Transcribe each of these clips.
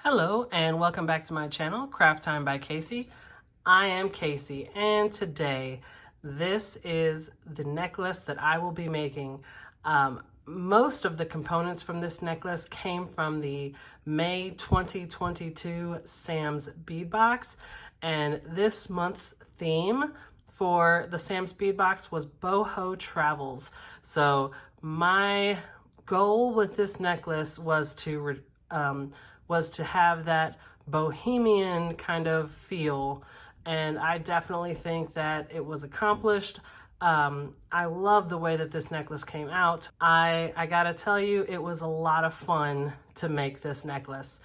Hello and welcome back to my channel, Craft Time by Casey. I am Casey and today this is the necklace that I will be making. Most of the components from this necklace came from the May 2022 Sam's Bead Box, and this month's theme for the Sam's Bead Box was Boho Travels. So my goal with this necklace was to have that bohemian kind of feel, and I definitely think that it was accomplished. I love the way that this necklace came out. I gotta tell you, it was a lot of fun to make this necklace.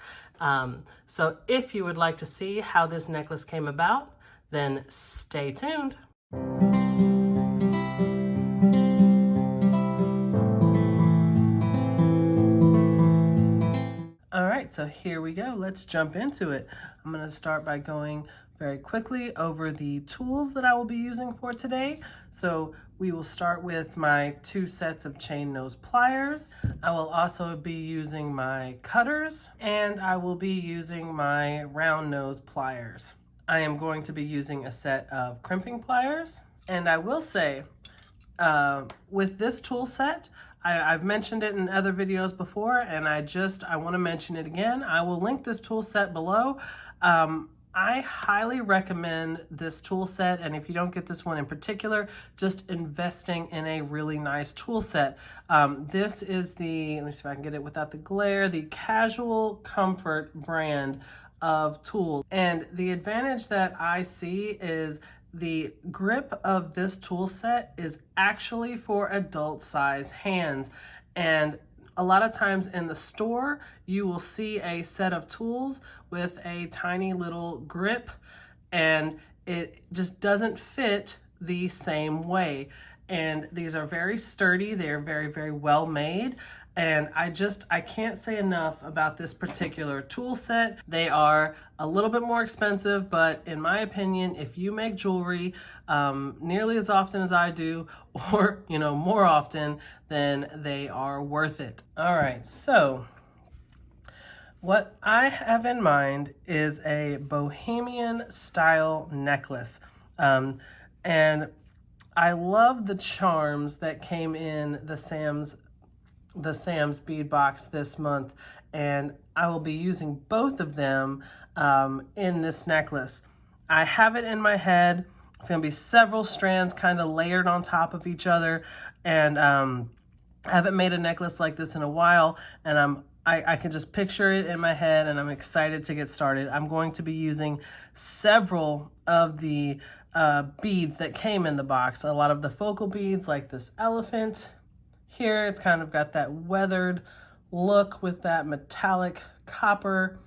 So if you would like to see how this necklace came about, then stay tuned. All right, so here we go. Let's jump into it. I'm going to start by going very quickly over the tools that I will be using for today. So we will start with my 2 sets of chain nose pliers. I will also be using my cutters, and I will be using my round nose pliers. I am going to be using a set of crimping pliers, and I will say with this tool set, I've mentioned it in other videos before, and I want to mention it again. I will link this tool set below. I highly recommend this tool set, and if you don't get this one in particular, just investing in a really nice tool set. This is the, let me see if I can get it without the glare, the Casual Comfort brand of tools. And the advantage that I see is the grip of this tool set is actually for adult size hands. And a lot of times in the store, you will see a set of tools with a tiny little grip, and it just doesn't fit the same way. And these are very sturdy. They're very, very well made. And I can't say enough about this particular tool set. They are a little bit more expensive, but in my opinion, if you make jewelry nearly as often as I do, or more often, then they are worth it. All right, so what I have in mind is a bohemian style necklace. And I love the charms that came in the Sam's Bead Box this month, and I will be using both of them in this necklace. I have it in my head. It's going to be several strands kind of layered on top of each other, and I haven't made a necklace like this in a while, and I can just picture it in my head, and I'm excited to get started. I'm going to be using several of the beads that came in the box. A lot of the focal beads, like this elephant. Here, it's kind of got that weathered look with that metallic copper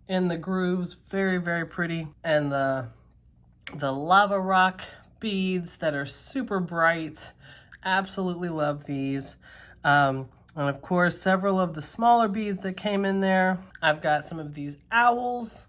in the grooves. Very, very pretty. And the lava rock beads that are super bright. Absolutely love these. And of course, several of the smaller beads that came in there. I've got some of these owls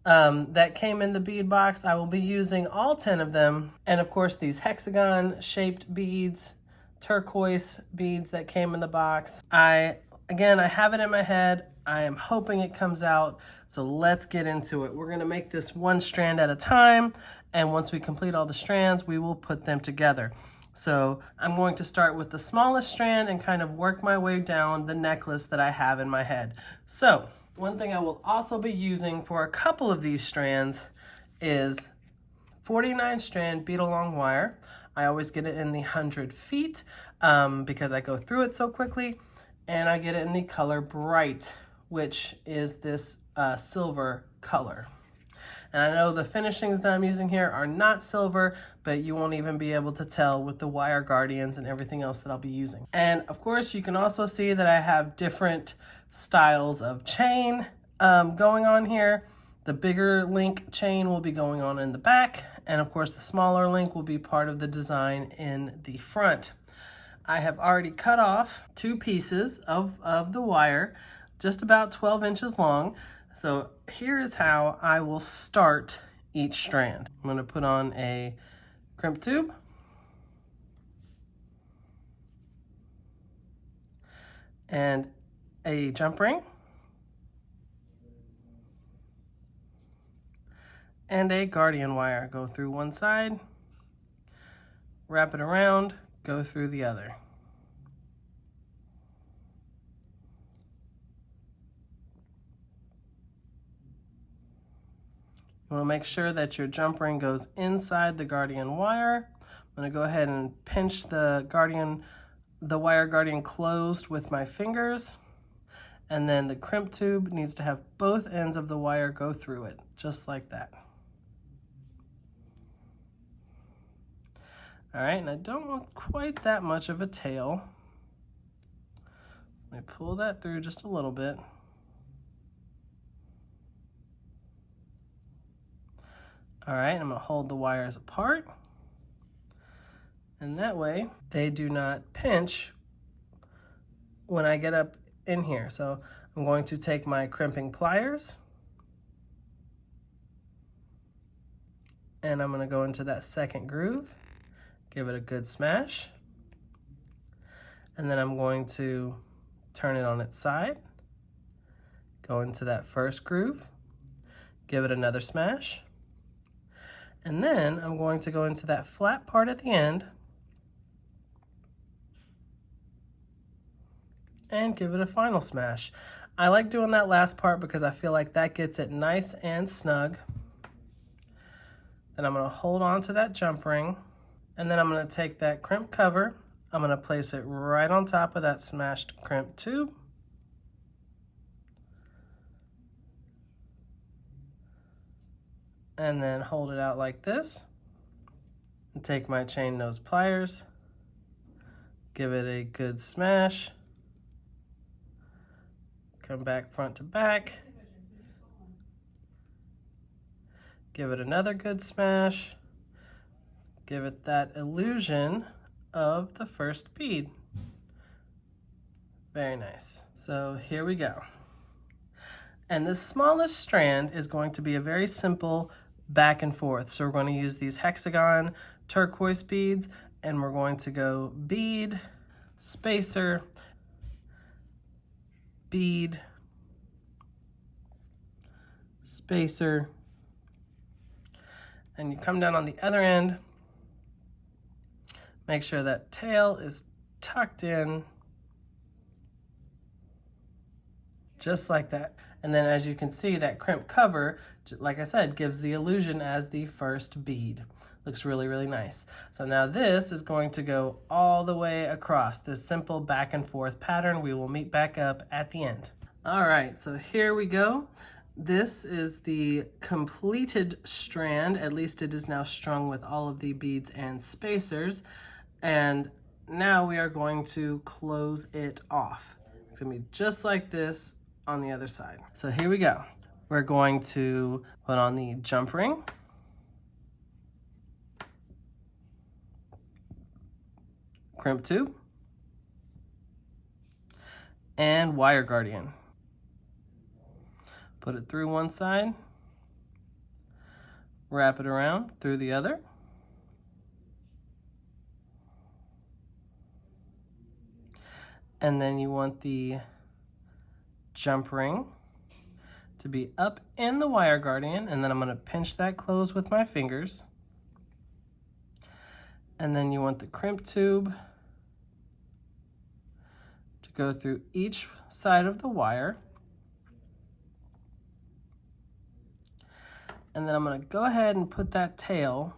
that came in the bead box. I will be using all 10 of them. And of course, these hexagon-shaped beads, turquoise beads that came in the box. Again, I have it in my head. I am hoping it comes out. So let's get into it. We're gonna make this one strand at a time. And once we complete all the strands, we will put them together. So I'm going to start with the smallest strand and kind of work my way down the necklace that I have in my head. So one thing I will also be using for a couple of these strands is 49 strand bead along wire. I always get it in the 100 feet because I go through it so quickly, and I get it in the color Bright, which is this silver color. And I know the finishings that I'm using here are not silver, but you won't even be able to tell with the wire guardians and everything else that I'll be using. And of course, you can also see that I have different styles of chain going on here. The bigger link chain will be going on in the back, and of course the smaller link will be part of the design in the front. I have already cut off 2 pieces of the wire, just about 12 inches long. So here is how I will start each strand. I'm going to put on a crimp tube, and a jump ring, and a guardian wire. Go through one side, wrap it around, go through the other. You want to make sure that your jump ring goes inside the guardian wire. I'm going to go ahead and pinch the wire guardian closed with my fingers. And then the crimp tube needs to have both ends of the wire go through it, just like that. All right, and I don't want quite that much of a tail. Let me pull that through just a little bit. All right, I'm gonna hold the wires apart. And that way they do not pinch when I get up in here. So I'm going to take my crimping pliers and I'm gonna go into that second groove, give it a good smash. And then I'm going to turn it on its side, go into that first groove, give it another smash. And then I'm going to go into that flat part at the end and give it a final smash. I like doing that last part because I feel like that gets it nice and snug. Then I'm going to hold on to that jump ring, and then I'm going to take that crimp cover, I'm going to place it right on top of that smashed crimp tube. And then hold it out like this, and take my chain nose pliers, give it a good smash, come back front to back, give it another good smash, give it that illusion of the first bead. Very nice. So here we go. And the smallest strand is going to be a very simple back and forth. So we're going to use these hexagon turquoise beads, and we're going to go bead, spacer, bead, spacer, and you come down on the other end, make sure that tail is tucked in, just like that. And then as you can see, that crimp cover, like I said, gives the illusion as the first bead. Looks really, really nice. So now this is going to go all the way across this simple back and forth pattern. We will meet back up at the end. All right, so here we go. This is the completed strand. At least it is now strung with all of the beads and spacers. And now we are going to close it off. It's gonna be just like this on the other side. So here we go. We're going to put on the jump ring, crimp tube, and wire guardian. Put it through one side, wrap it around through the other. And then you want the jump ring to be up in the wire guardian, and then I'm going to pinch that close with my fingers. And then you want the crimp tube to go through each side of the wire. And then I'm going to go ahead and put that tail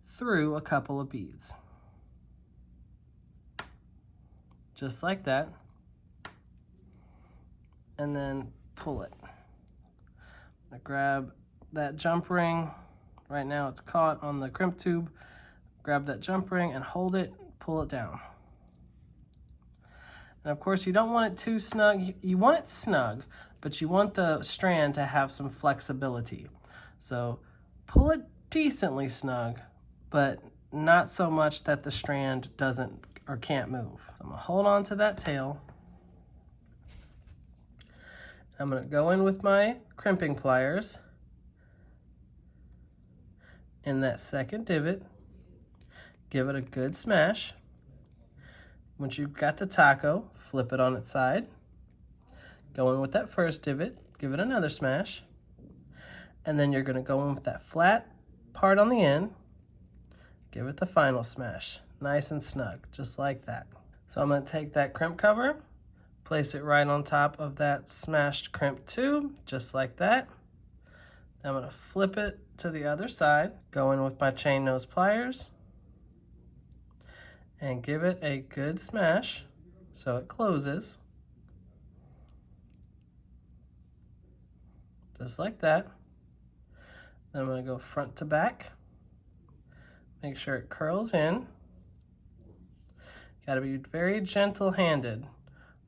through a couple of beads. Just like that. And then pull it. I'm gonna grab that jump ring. Right now it's caught on the crimp tube. Grab that jump ring and hold it, pull it down. And of course you don't want it too snug. You want it snug, but you want the strand to have some flexibility. So pull it decently snug, but not so much that the strand doesn't or can't move. I'm gonna hold on to that tail. I'm going to go in with my crimping pliers in that second divot, give it a good smash. Once you've got the taco, flip it on its side, go in with that first divot, give it another smash, And then you're gonna go in with that flat part on the end, give it the final smash, nice and snug, just like that. So I'm gonna take that crimp cover, place it right on top of that smashed crimp tube, just like that. I'm gonna flip it to the other side, go in with my chain nose pliers, and give it a good smash so it closes. Just like that. Then I'm gonna go front to back. Make sure it curls in. Gotta be very gentle-handed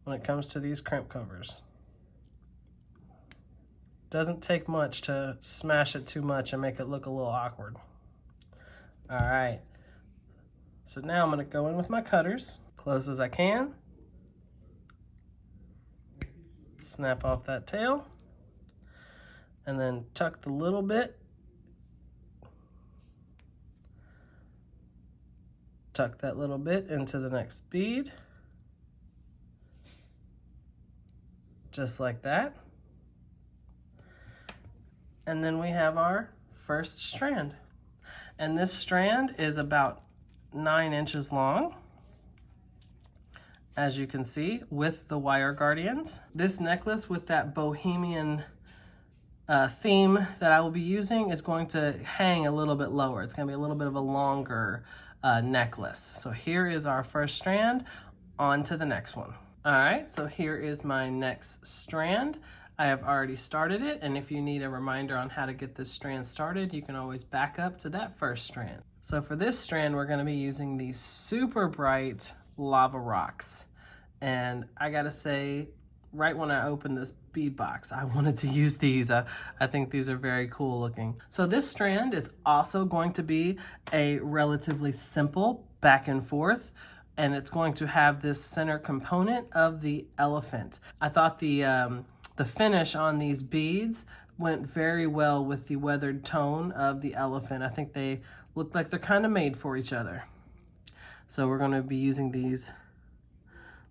when it comes to these crimp covers. Doesn't take much to smash it too much and make it look a little awkward. All right, so now I'm gonna go in with my cutters, close as I can. Snap off that tail, and then tuck the little bit. Tuck that little bit into the next bead. Just like that. And then we have our first strand. And this strand is about 9 inches long, as you can see, with the wire guardians. This necklace with that Bohemian theme that I will be using is going to hang a little bit lower. It's gonna be a little bit of a longer necklace. So here is our first strand, on to the next one. All right, so here is my next strand. I have already started it, and if you need a reminder on how to get this strand started, you can always back up to that first strand. So for this strand, we're gonna be using these super bright lava rocks. And I gotta say, right when I opened this bead box, I wanted to use these. I think these are very cool looking. So this strand is also going to be a relatively simple back and forth, and it's going to have this center component of the elephant. I thought the finish on these beads went very well with the weathered tone of the elephant. I think they look like they're kind of made for each other. So we're going to be using these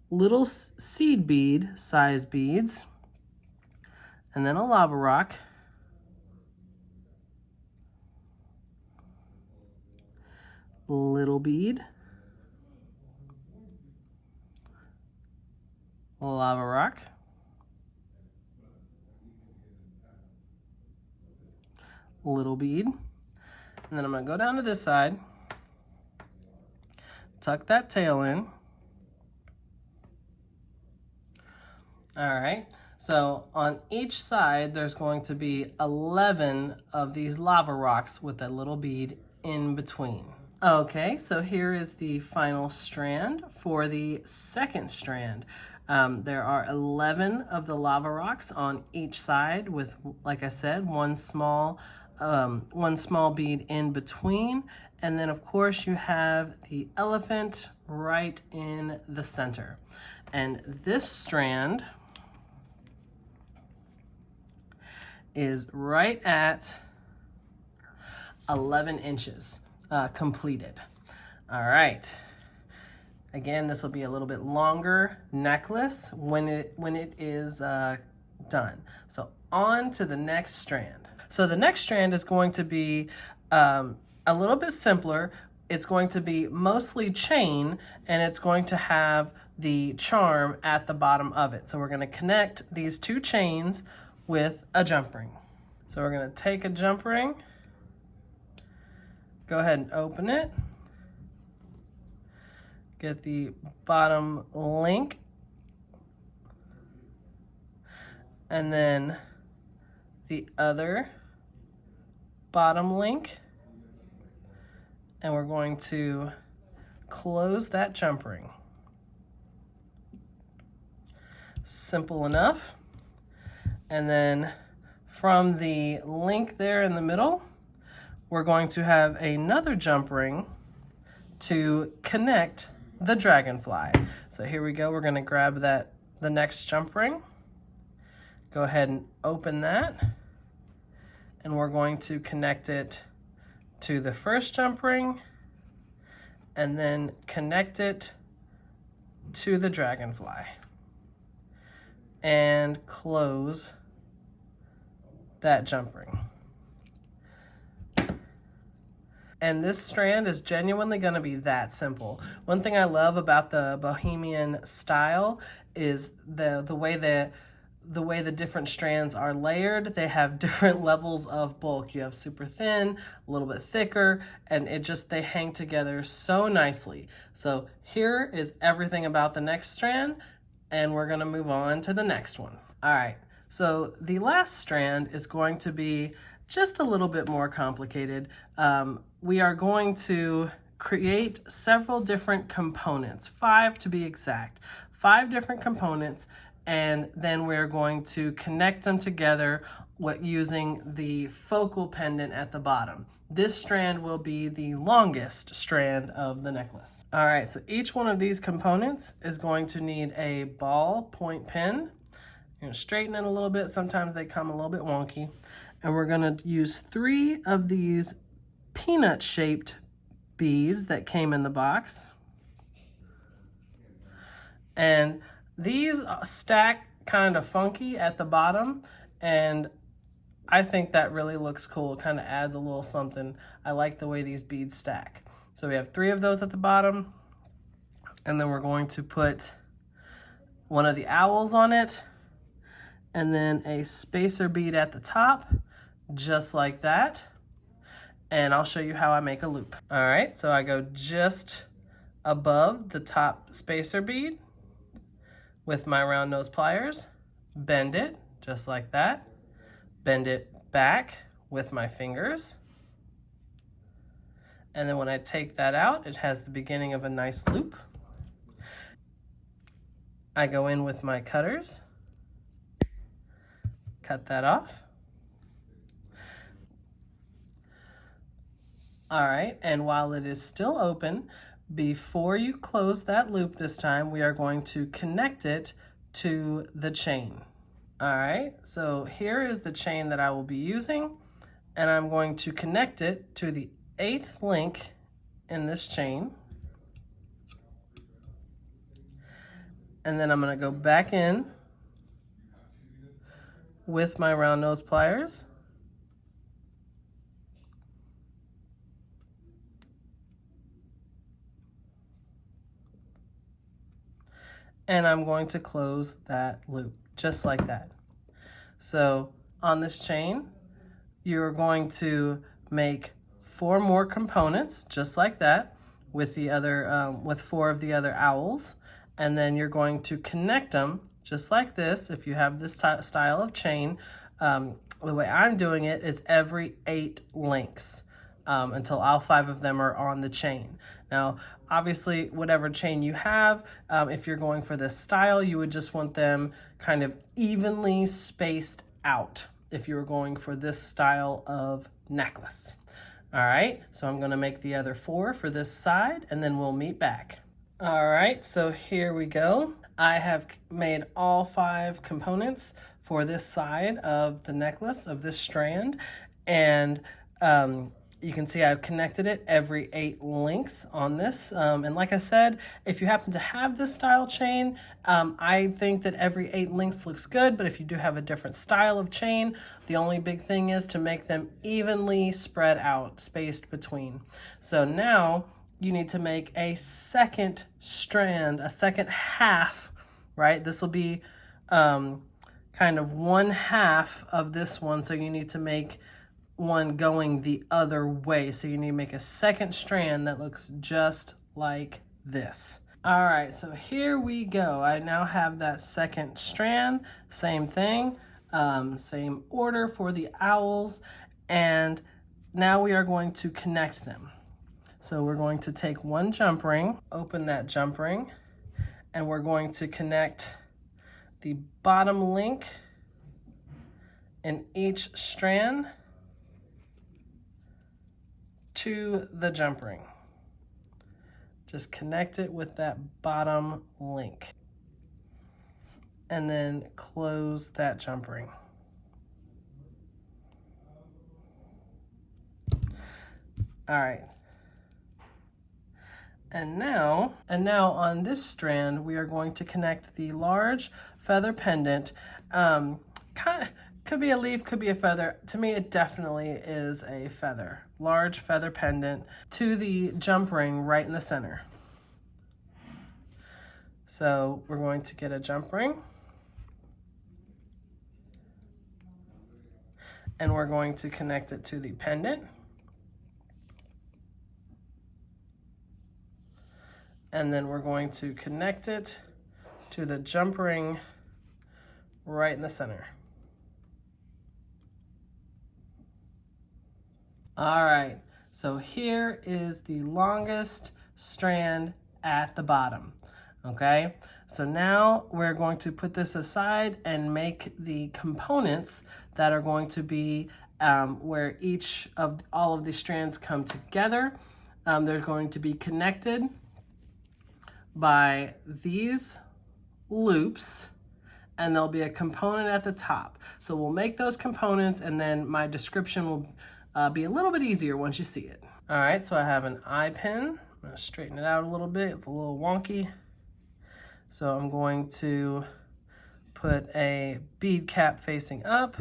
little seed bead size beads, and then a lava rock, little bead, lava rock, little bead, and then I'm going to go down to this side, tuck that tail in. All right, so on each side, there's going to be 11 of these lava rocks with a little bead in between. Okay, so here is the final strand for the second strand. There are 11 of the lava rocks on each side with, like I said, one small bead in between. And then of course you have the elephant right in the center. And this strand is right at 11 inches completed. All right. Again, this will be a little bit longer necklace when it is done. So on to the next strand. So the next strand is going to be a little bit simpler. It's going to be mostly chain, and it's going to have the charm at the bottom of it. So we're going to connect these two chains with a jump ring. So we're going to take a jump ring, go ahead and open it, get the bottom link, and then the other bottom link, and we're going to close that jump ring. Simple enough. And then from the link there in the middle, we're going to have another jump ring to connect the dragonfly. So here we go. We're going to grab the next jump ring. Go ahead and open that. And we're going to connect it to the first jump ring and then connect it to the dragonfly and close that jump ring. And this strand is genuinely going to be that simple. One thing I love about the Bohemian style is the way the different strands are layered. They have different levels of bulk. You have super thin, a little bit thicker, and they hang together so nicely. So here is everything about the next strand, and we're gonna move on to the next one. All right, so the last strand is going to be just a little bit more complicated. We are going to create several different components, 5 to be exact, 5 different components, and then we're going to connect them together using the focal pendant at the bottom. This strand will be the longest strand of the necklace. All right, so each one of these components is going to need a ball point pin. You're gonna straighten it a little bit. Sometimes they come a little bit wonky. And we're gonna use 3 of these peanut-shaped beads that came in the box. And these stack kind of funky at the bottom, and I think that really looks cool. It kind of adds a little something. I like the way these beads stack. So we have 3 of those at the bottom, and then we're going to put one of the owls on it, and then a spacer bead at the top, just like that. And I'll show you how I make a loop. All right, so I go just above the top spacer bead with my round nose pliers, bend it just like that, bend it back with my fingers, and then when I take that out, it has the beginning of a nice loop. I go in with my cutters, cut that off. All right, and while it is still open, before you close that loop this time, we are going to connect it to the chain. All right, so here is the chain that I will be using, and I'm going to connect it to the 8th link in this chain. And then I'm gonna go back in with my round nose pliers. And I'm going to close that loop, just like that. So on this chain, you're going to make 4 more components, just like that, with the other, with 4 of the other owls. And then you're going to connect them, just like this. If you have this style of chain, the way I'm doing it is every 8 links until all 5 of them are on the chain. Now, obviously, whatever chain you have, if you're going for this style, you would just want them kind of evenly spaced out if you were going for this style of necklace. All right, so I'm gonna make the other 4 for this side, and then we'll meet back. All right, so here we go. I have made all 5 components for this side of the necklace, of this strand, and you can see I've connected it every 8 links on this. And like I said, if you happen to have this style chain, I think that every 8 links looks good, but if you do have a different style of chain, the only big thing is to make them evenly spread out, spaced between. So now you need to make a second strand, a second half, right? This will be kind of 1/2 of this one, so you need to make one going the other way. So you need to make a second strand that looks just like this. All right, so here we go. I now have that second strand, same thing, same order for the owls, and now we are going to connect them. So we're going to take one jump ring, open that jump ring, and we're going to connect the bottom link in each strand to the jump ring. Just connect it with that bottom link. And then close that jump ring. All right. And now on this strand, we are going to connect the large feather pendant kind Could be a leaf, could be a feather. To me, it definitely is a feather. Large feather pendant to the jump ring right in the center. So we're going to get a jump ring. And we're going to connect it to the pendant. And then we're going to connect it to the jump ring right in the center. All right, so here is the longest strand at the bottom, okay? So now we're going to put this aside and make the components that are going to be where each of all of these strands come together. They're going to be connected by these loops, and there'll be a component at the top. So we'll make those components, and then my description will be a little bit easier once you see it. All right, so I have an eye pin. I'm gonna straighten it out a little bit. It's a little wonky. So I'm going to put a bead cap facing up,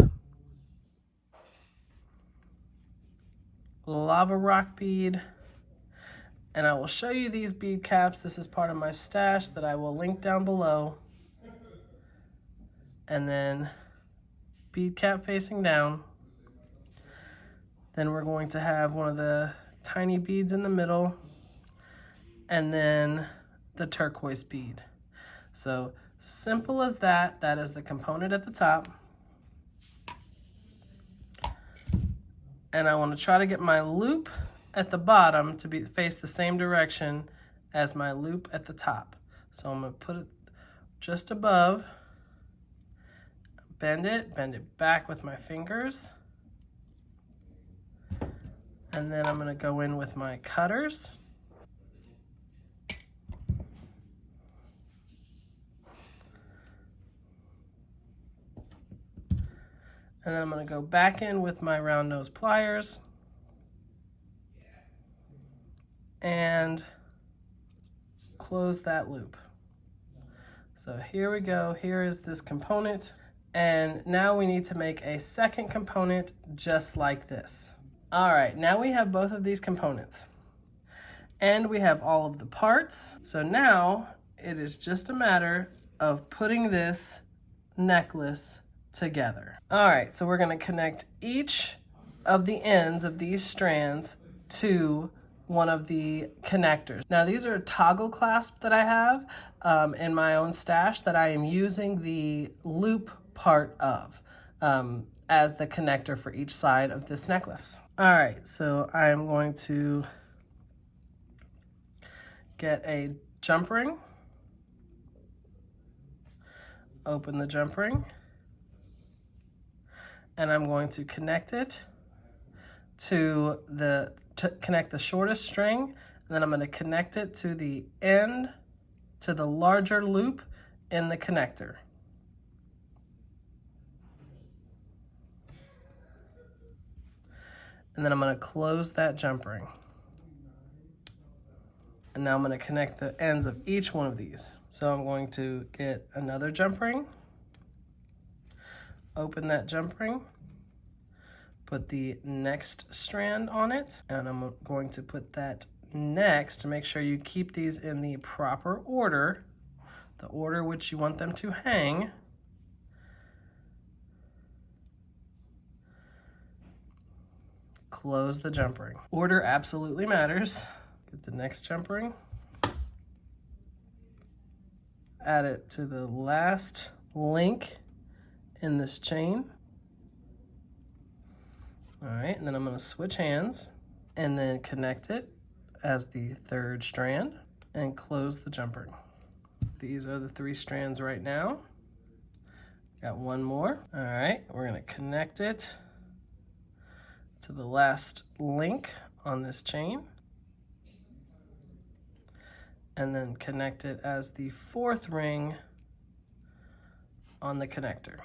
lava rock bead, and I will show you these bead caps. This is part of my stash that I will link down below. And then bead cap facing down. Then we're going to have one of the tiny beads in the middle, and then the turquoise bead. So simple as that. That is the component at the top. And I want to try to get my loop at the bottom to face the same direction as my loop at the top. So I'm going to put it just above, bend it back with my fingers. And then I'm going to go in with my cutters. And then I'm going to go back in with my round nose pliers and close that loop. So here we go. Here is this component. And now we need to make a second component just like this. All right, now we have both of these components and we have all of the parts. So now it is just a matter of putting this necklace together. All right, so we're gonna connect each of the ends of these strands to one of the connectors. Now these are toggle clasps that I have in my own stash that I am using the loop part of as the connector for each side of this necklace. All right, so I'm going to get a jump ring, open the jump ring, and I'm going to connect it to connect the shortest string, and then I'm going to connect it to the end, to the larger loop in the connector. And then I'm going to close that jump ring. And now I'm going to connect the ends of each one of these. So I'm going to get another jump ring, open that jump ring, put the next strand on it, and I'm going to put that next to make sure you keep these in the proper order, the order which you want them to hang. Close the jump ring. Order absolutely matters. Get the next jump ring. Add it to the last link in this chain. All right, and then I'm going to switch hands and then connect it as the third strand and close the jump ring. These are the 3 strands right now. Got one more. All right, we're going to connect it to the last link on this chain and then connect it as the 4th ring on the connector.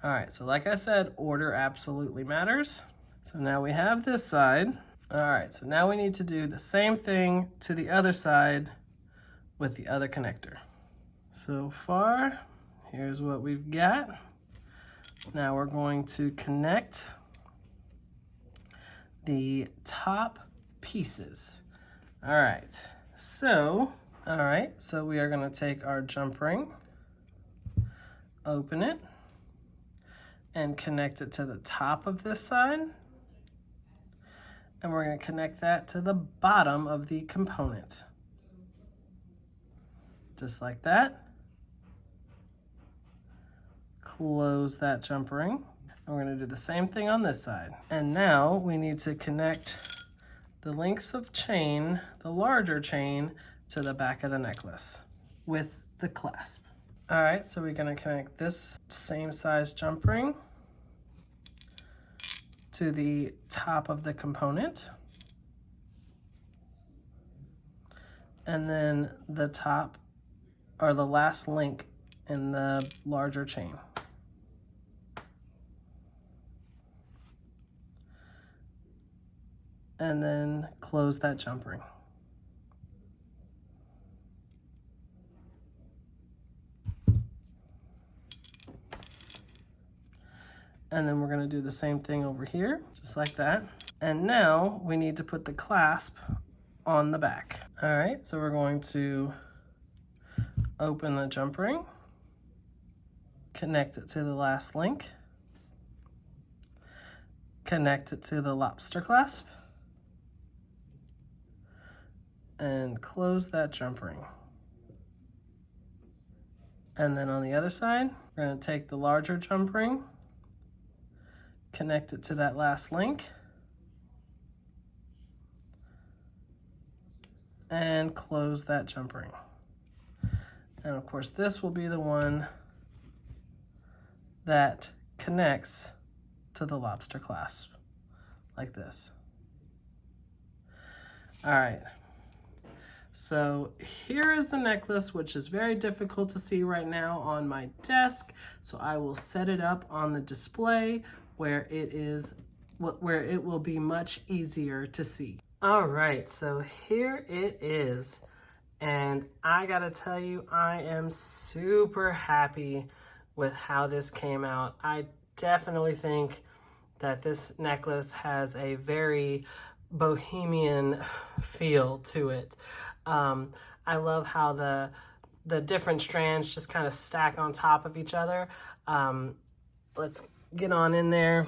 All right, so like I said, order absolutely matters. So now we have this side. All right, so now we need to do the same thing to the other side with the other connector. So far, here's what we've got. Now we're going to connect the top pieces. All right, so we are gonna take our jump ring, open it, and connect it to the top of this side. And we're gonna connect that to the bottom of the component. Just like that. Close that jump ring. And we're gonna do the same thing on this side. And now we need to connect the links of chain, the larger chain, to the back of the necklace with the clasp. All right, so we're gonna connect this same size jump ring to the top of the component. And then the top, or the last link in the larger chain. And then close that jump ring. And then we're gonna do the same thing over here, just like that. And now we need to put the clasp on the back. All right, so we're going to open the jump ring, connect it to the last link, connect it to the lobster clasp, and close that jump ring. And then on the other side, we're gonna take the larger jump ring, connect it to that last link, and close that jump ring. And of course, this will be the one that connects to the lobster clasp, like this. All right. So here is the necklace, which is very difficult to see right now on my desk. So I will set it up on the display where it will be much easier to see. All right, so here it is. And I gotta tell you, I am super happy with how this came out. I definitely think that this necklace has a very bohemian feel to it. I love how the different strands just kind of stack on top of each other. Let's get on in there.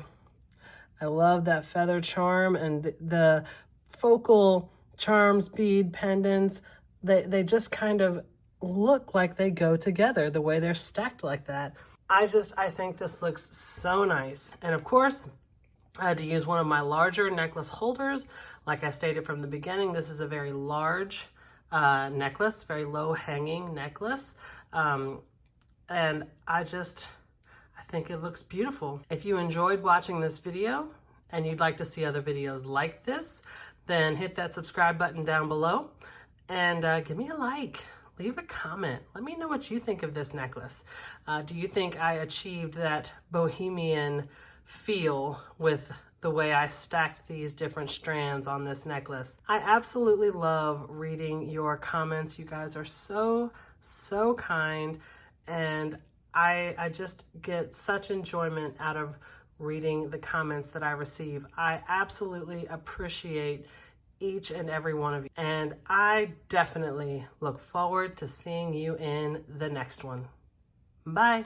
I love that feather charm and the focal charms, bead, pendants. They just kind of look like they go together the way they're stacked like that. I think this looks so nice. And of course, I had to use one of my larger necklace holders. Like I stated from the beginning, this is a very large necklace, very low hanging necklace. And I think it looks beautiful. If you enjoyed watching this video and you'd like to see other videos like this, then hit that subscribe button down below and give me a like. Leave a comment. Let me know what you think of this necklace. Do you think I achieved that bohemian feel with the way I stacked these different strands on this necklace? I absolutely love reading your comments. You guys are so kind, and I just get such enjoyment out of reading the comments that I receive. I absolutely appreciate each and every one of you, and I definitely look forward to seeing you in the next one. Bye.